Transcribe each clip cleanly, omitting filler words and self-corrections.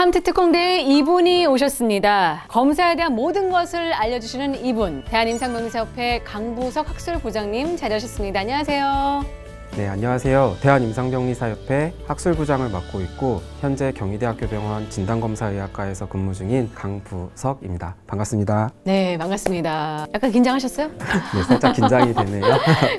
함트 특공대에 이분이 오셨습니다. 검사에 대한 모든 것을 알려주시는 이분, 대한임상병리사협회 강부석 학술부장님 자리하셨습니다. 안녕하세요. 네, 안녕하세요. 대한임상병리사협회 학술부장을 맡고 있고 현재 경희대학교 병원 진단검사의학과에서 근무 중인 강부석입니다. 반갑습니다. 네, 반갑습니다. 약간 긴장하셨어요? 네, 살짝 긴장이 되네요.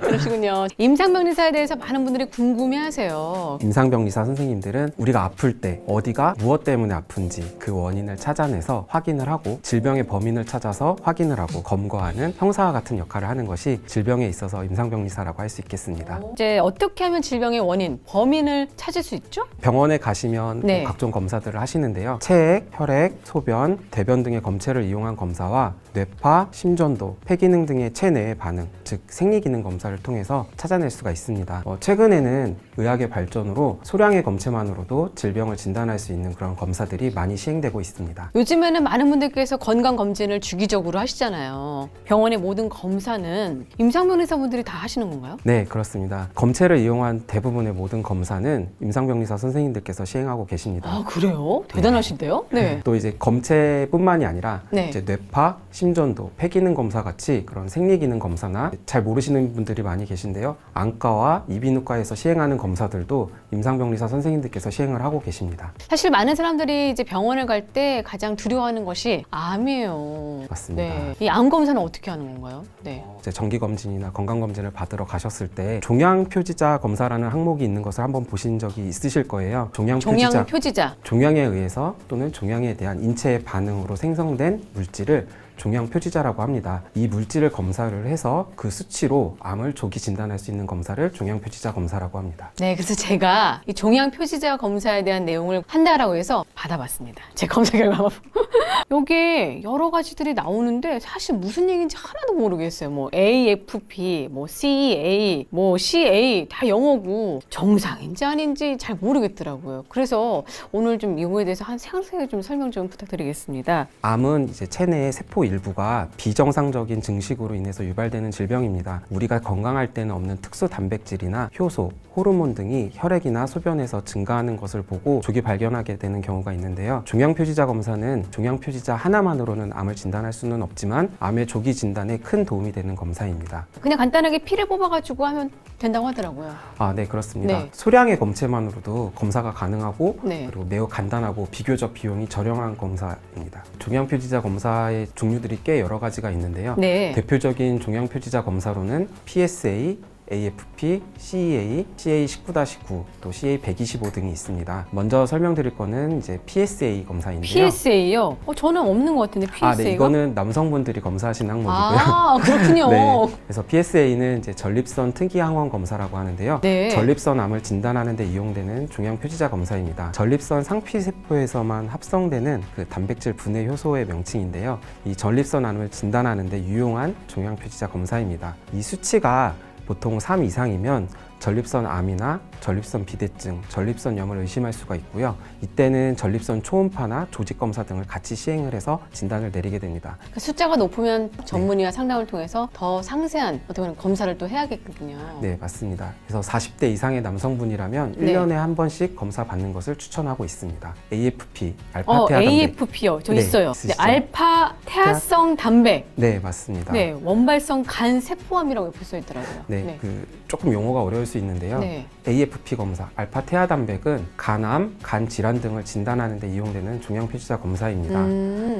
그러시군요. 임상병리사에 대해서 많은 분들이 궁금해하세요. 임상병리사 선생님들은 우리가 아플 때 어디가 무엇 때문에 아픈지 그 원인을 찾아내서 확인을 하고 질병의 범인을 찾아서 확인을 하고 검거하는 형사와 같은 역할을 하는 것이 질병에 있어서 임상병리사라고 할 수 있겠습니다. 이제 어떻게 하면 질병의 원인, 범인을 찾을 수 있죠? 병원에 가시면 네. 각종 검사들을 하시는데요. 체액, 혈액, 소변, 대변 등의 검체를 이용한 검사와 뇌파, 심전도, 폐기능 등의 체내의 반응, 즉 생리기능 검사를 통해서 찾아낼 수가 있습니다. 최근에는 의학의 발전으로 소량의 검체만으로도 질병을 진단할 수 있는 그런 검사들이 많이 시행되고 있습니다. 요즘에는 많은 분들께서 건강검진을 주기적으로 하시잖아요. 병원의 모든 검사는 임상병리사분들이 다 하시는 건가요? 네, 그렇습니다. 검체를 이용한 대부분의 모든 검사는 임상병리사 선생님들께서 시행하고 계십니다. 아, 그래요? 대단하신데요? 네. 또 이제 검체뿐만이 아니라 네. 이제 뇌파, 심전도, 폐기능 검사 같이 그런 생리기능 검사나 잘 모르시는 분들이 많이 계신데요. 안과와 이비인후과에서 시행하는 검사들도 임상병리사 선생님들께서 시행을 하고 계십니다. 사실 많은 사람들이 이제 병원을 갈 때 가장 두려워하는 것이 암이에요. 맞습니다. 네. 이 암 검사는 어떻게 하는 건가요? 네. 이제 정기검진이나 건강검진을 받으러 가셨을 때 종양표지자 검사라는 항목이 있는 것을 한번 보신 적이 있으실 거예요. 종양표지자. 종양에 의해서 또는 종양에 대한 인체의 반응으로 생성된 물질을 종양표지자라고 합니다. 이 물질을 검사를 해서 그 수치로 암을 조기 진단할 수 있는 검사를 종양표지자 검사라고 합니다. 네, 그래서 제가 이 종양표지자 검사에 대한 내용을 한다라고 해서 받아봤습니다. 제 검사 결과. 여기에 여러 가지들이 나오는데 사실 무슨 얘기인지 하나도 모르겠어요. 뭐 AFP, 뭐 CA, 뭐 CA 다 영어고 정상인지 아닌지 잘 모르겠더라고요. 그래서 오늘 좀 이거에 대해서 상세하게 좀 설명 좀 부탁드리겠습니다. 암은 이제 체내의 세포 일부가 비정상적인 증식으로 인해서 유발되는 질병입니다. 우리가 건강할 때는 없는 특수 단백질이나 효소, 호르몬 등이 혈액이나 소변에서 증가하는 것을 보고 조기 발견하게 되는 경우가 있는데요. 종양표지자 검사는 종양표지자 하나만으로는 암을 진단할 수는 없지만 암의 조기 진단에 큰 도움이 되는 검사입니다. 그냥 간단하게 피를 뽑아가지고 하면 된다고 하더라고요. 아, 네, 그렇습니다. 네. 소량의 검체만으로도 검사가 가능하고 네. 그리고 매우 간단하고 비교적 비용이 저렴한 검사입니다. 종양표지자 검사의 종류들이 꽤 여러 가지가 있는데요. 네. 대표적인 종양표지자 검사로는 PSA, AFP, CEA, CA19-9, 또 CA125 등이 있습니다. 먼저 설명드릴 거는 이제 PSA 검사인데요. PSA요? 저는 없는 것 같은데 PSA가? 네, 이거는 남성분들이 검사하시는 항목이고요. 아, 그렇군요. 네, 그래서 PSA는 이제 전립선 특이항원 검사라고 하는데요. 네. 전립선 암을 진단하는 데 이용되는 종양표지자 검사입니다. 전립선 상피세포에서만 합성되는 그 단백질 분해 효소의 명칭인데요. 이 전립선 암을 진단하는 데 유용한 종양표지자 검사입니다. 이 수치가 보통 3 이상이면 전립선 암이나 전립선 비대증, 전립선염을 의심할 수가 있고요. 이때는 전립선 초음파나 조직 검사 등을 같이 시행을 해서 진단을 내리게 됩니다. 그 숫자가 높으면 전문의와 상담을 통해서 더 상세한 어떻게 보면 검사를 또 해야겠거든요. 네, 맞습니다. 그래서 40대 이상의 남성분이라면 네. 1년에 한 번씩 검사 받는 것을 추천하고 있습니다. AFP, 알파 태아 단백. AFP요. 저 네, 있어요. 있으시죠? 알파 태아성 단백. 네, 맞습니다. 네, 원발성 간 세포암이라고 옆에 써 있더라고요. 네, 조금 용어가 어려울 수 있는데요. 네. AFP 검사, 알파 태아 단백은 간암, 간 질환 등을 진단하는 데 이용되는 종양표지자 검사입니다.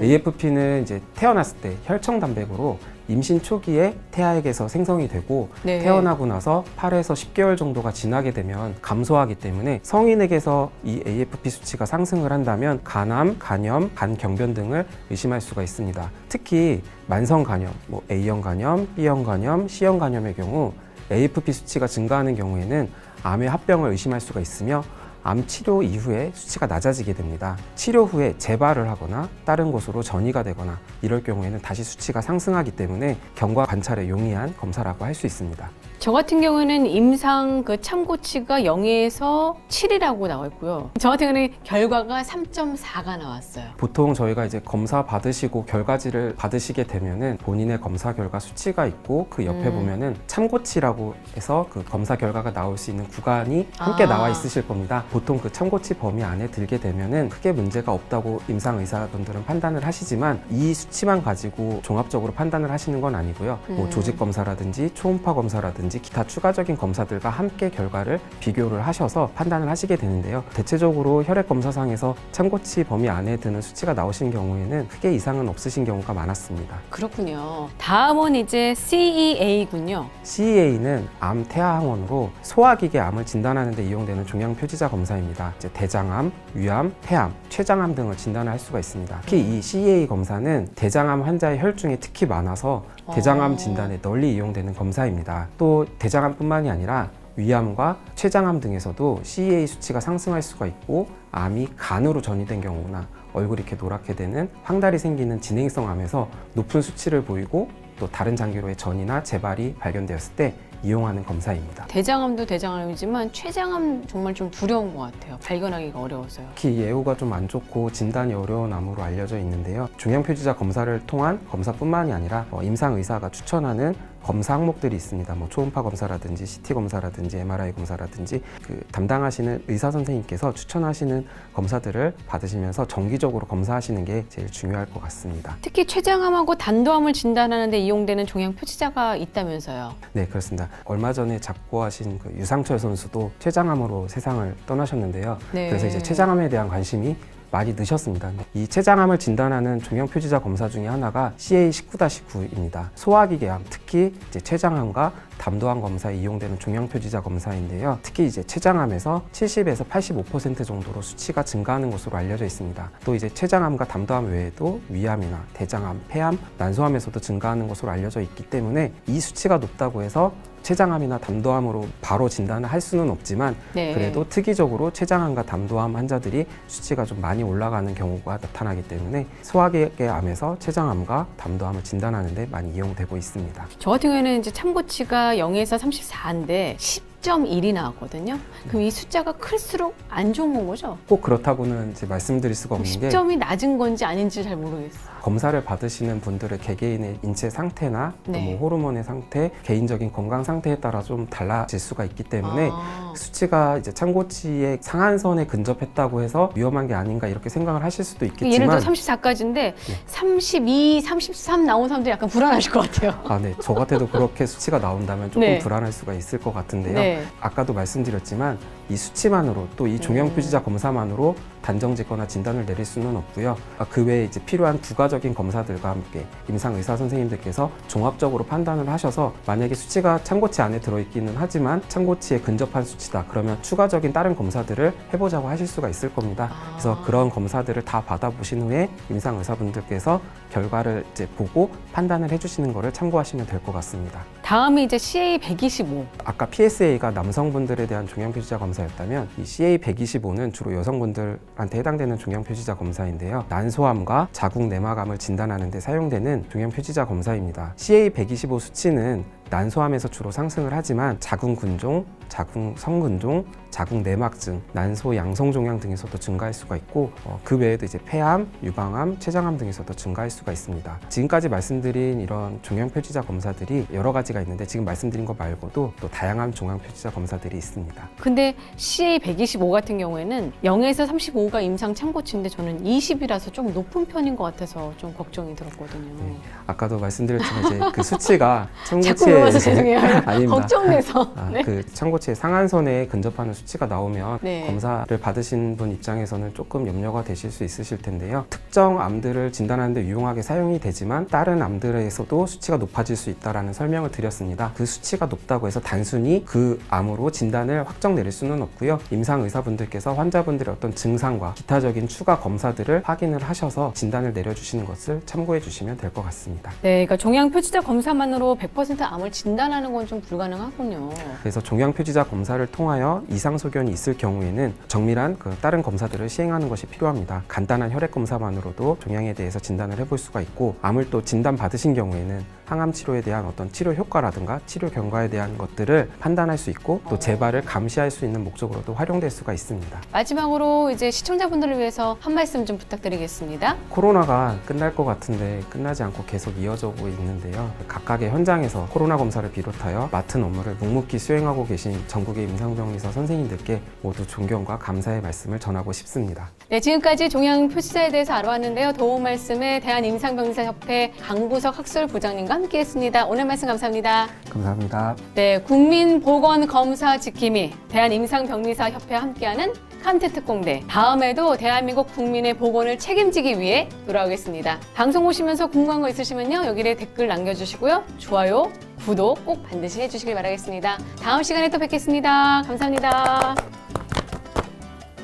AFP는 이제 태어났을 때 혈청 단백으로 임신 초기에 태아에게서 생성이 되고 네. 태어나고 나서 8에서 10개월 정도가 지나게 되면 감소하기 때문에 성인에게서 이 AFP 수치가 상승을 한다면 간암, 간염, 간경변 등을 의심할 수가 있습니다. 특히 만성 간염, 뭐 A형 간염, B형 간염, C형 간염의 경우 AFP 수치가 증가하는 경우에는 암의 합병을 의심할 수가 있으며 암 치료 이후에 수치가 낮아지게 됩니다. 치료 후에 재발을 하거나 다른 곳으로 전이가 되거나 이럴 경우에는 다시 수치가 상승하기 때문에 경과 관찰에 용이한 검사라고 할 수 있습니다. 저 같은 경우에는 임상 그 참고치가 0에서 7이라고 나와 있고요. 저 같은 경우는 결과가 3.4가 나왔어요. 보통 저희가 이제 검사 받으시고 결과지를 받으시게 되면은 본인의 검사 결과 수치가 있고 그 옆에 보면은 참고치라고 해서 그 검사 결과가 나올 수 있는 구간이 함께 나와 있으실 겁니다. 보통 그 참고치 범위 안에 들게 되면은 크게 문제가 없다고 임상 의사분들은 판단을 하시지만 이 수치만 가지고 종합적으로 판단을 하시는 건 아니고요. 뭐 조직 검사라든지 초음파 검사라든지 기타 추가적인 검사들과 함께 결과를 비교를 하셔서 판단을 하시게 되는데요. 대체적으로 혈액 검사상에서 참고치 범위 안에 드는 수치가 나오신 경우에는 크게 이상은 없으신 경우가 많았습니다. 그렇군요. 다음은 이제 CEA군요. CEA는 암 태아 항원으로 소화기계 암을 진단하는 데 이용되는 종양 표지자 검사입니다. 이제 대장암, 위암, 폐암, 췌장암 등을 진단할 수가 있습니다. 특히 이 CEA 검사는 대장암 환자의 혈중이 특히 많아서 대장암 진단에 널리 이용되는 검사입니다. 또 대장암뿐만이 아니라 위암과 췌장암 등에서도 CEA 수치가 상승할 수가 있고 암이 간으로 전이된 경우나 얼굴이 이렇게 노랗게 되는 황달이 생기는 진행성 암에서 높은 수치를 보이고 또 다른 장기로의 전이나 재발이 발견되었을 때 이용하는 검사입니다. 대장암도 대장암이지만 췌장암 정말 좀 두려운 것 같아요. 발견하기가 어려워서요. 특히 예후가 좀 안 좋고 진단이 어려운 암으로 알려져 있는데요. 종양표지자 검사를 통한 검사뿐만이 아니라 임상 의사가 추천하는 검사 항목들이 있습니다. 뭐 초음파 검사라든지 CT 검사라든지 MRI 검사라든지 그 담당하시는 의사 선생님께서 추천하시는 검사들을 받으시면서 정기적으로 검사하시는 게 제일 중요할 것 같습니다. 특히 췌장암하고 단도암을 진단하는 데 이용되는 종양 표지자가 있다면서요. 네, 그렇습니다. 얼마 전에 작고하신 그 유상철 선수도 췌장암으로 세상을 떠나셨는데요. 네. 그래서 이제 췌장암에 대한 관심이 많이 느셨습니다. 이 췌장암을 진단하는 종양표지자 검사 중에 하나가 CA19-9입니다. 소화기계암, 특히 이제 췌장암과 담도암 검사에 이용되는 종양표지자 검사인데요. 특히 이제 췌장암에서 70에서 85% 정도로 수치가 증가하는 것으로 알려져 있습니다. 또 이제 췌장암과 담도암 외에도 위암이나 대장암, 폐암, 난소암에서도 증가하는 것으로 알려져 있기 때문에 이 수치가 높다고 해서 췌장암이나 담도암으로 바로 진단을 할 수는 없지만 네. 그래도 특이적으로 췌장암과 담도암 환자들이 수치가 좀 많이 올라가는 경우가 나타나기 때문에 소화기계암에서 췌장암과 담도암을 진단하는 데 많이 이용되고 있습니다. 저 같은 경우에는 이제 참고치가 0에서 34인데 10.1이 나왔거든요. 그럼 이 숫자가 클수록 안 좋은 건 거죠? 꼭 그렇다고는 이제 말씀드릴 수가 없는 게 10점이 낮은 건지 아닌지 잘 모르겠어요. 검사를 받으시는 분들의 개개인의 인체 상태나 또 네. 뭐 호르몬의 상태, 개인적인 건강 상태에 따라 좀 달라질 수가 있기 때문에 수치가 이제 참고치의 상한선에 근접했다고 해서 위험한 게 아닌가 이렇게 생각을 하실 수도 있겠지만 예를 들어 34까지인데 32, 33 나온 사람들이 약간 불안하실 것 같아요. 아, 네. 저 같아도 그렇게 수치가 나온다면 조금 네. 불안할 수가 있을 것 같은데요. 네. 아까도 말씀드렸지만 이 수치만으로 또 이 종양표지자 검사만으로 단정 짓거나 진단을 내릴 수는 없고요. 그 외에 이제 필요한 부가적인 검사들과 함께 임상 의사 선생님들께서 종합적으로 판단을 하셔서 만약에 수치가 참고치 안에 들어있기는 하지만 참고치에 근접한 수치다. 그러면 추가적인 다른 검사들을 해보자고 하실 수가 있을 겁니다. 그래서 그런 검사들을 다 받아보신 후에 임상 의사분들께서 결과를 이제 보고 판단을 해주시는 것을 참고하시면 될 것 같습니다. 다음이 이제 CA125. 아까 PSA가 남성분들에 대한 종양표지자 검사였다면 이 CA125는 주로 여성분들한테 해당되는 종양표지자 검사인데요. 난소암과 자궁 내막암을 진단하는 데 사용되는 종양표지자 검사입니다. CA125 수치는 난소암에서 주로 상승을 하지만 자궁 근종, 자궁 성근종, 자궁 내막증, 난소 양성종양 등에서도 증가할 수가 있고 그 외에도 이제 폐암, 유방암, 췌장암 등에서도 증가할 수가 있습니다. 지금까지 말씀드린 이런 종양표지자 검사들이 여러 가지가 있는데 지금 말씀드린 것 말고도 또 다양한 종양표지자 검사들이 있습니다. 근데 CA125 같은 경우에는 0에서 35가 임상 참고치인데 저는 20이라서 좀 높은 편인 것 같아서 좀 걱정이 들었거든요. 네. 아까도 말씀드렸지만 이제 그 수치가 자꾸 참고치에 물어봐서 죄송해요. 아닙니다. 걱정돼서. 네. 그 참고치의 상한선에 근접하는 수치가 나오면 네. 검사를 받으신 분 입장에서는 조금 염려가 되실 수 있으실 텐데요. 특정 암들을 진단하는 데 유용하게 사용이 되지만 다른 암들에서도 수치가 높아질 수 있다는 설명을 드렸습니다. 그 수치가 높다고 해서 단순히 그 암으로 진단을 확정 내릴 수는 없고요. 임상 의사분들께서 환자분들의 어떤 증상과 기타적인 추가 검사들을 확인을 하셔서 진단을 내려주시는 것을 참고해 주시면 될 것 같습니다. 네, 그러니까 종양표지자 검사만으로 100% 암을 진단하는 건 좀 불가능하군요. 그래서 종양표지자 검사를 통하여 이상 소견이 있을 경우에는 정밀한 그 다른 검사들을 시행하는 것이 필요합니다. 간단한 혈액 검사만으로도 종양에 대해서 진단을 해볼 수가 있고 암을 또 진단 받으신 경우에는 항암 치료에 대한 어떤 치료 효과라든가 치료 경과에 대한 것들을 판단할 수 있고 또 재발을 감시할 수 있는 목적으로도 활용될 수가 있습니다. 마지막으로 이제 시청자분들을 위해서 한 말씀 좀 부탁드리겠습니다. 코로나가 끝날 것 같은데 끝나지 않고 계속 이어지고 있는데요. 각각의 현장에서 코로나 검사를 비롯하여 맡은 업무를 묵묵히 수행하고 계신 전국의 임상병리사 선생님들께 모두 존경과 감사의 말씀을 전하고 싶습니다. 네, 지금까지 종양 표시자에 대해서 알아봤는데요. 도움 말씀에 대한임상병리사협회 강부석 학술부장님과 함께했습니다. 오늘 말씀 감사합니다. 감사합니다. 네, 국민보건검사 지킴이 대한임상병리사협회와 함께하는 칸트 특공대. 다음에도 대한민국 국민의 보건을 책임지기 위해 돌아오겠습니다. 방송 보시면서 궁금한 거 있으시면요. 여기에 댓글 남겨주시고요. 좋아요, 구독 꼭 반드시 해주시길 바라겠습니다. 다음 시간에 또 뵙겠습니다. 감사합니다.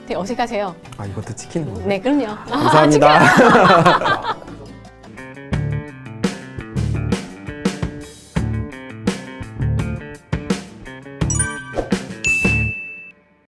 되게 어색하세요? 이것도 찍히는 거예요? 네, 그럼요. 감사합니다.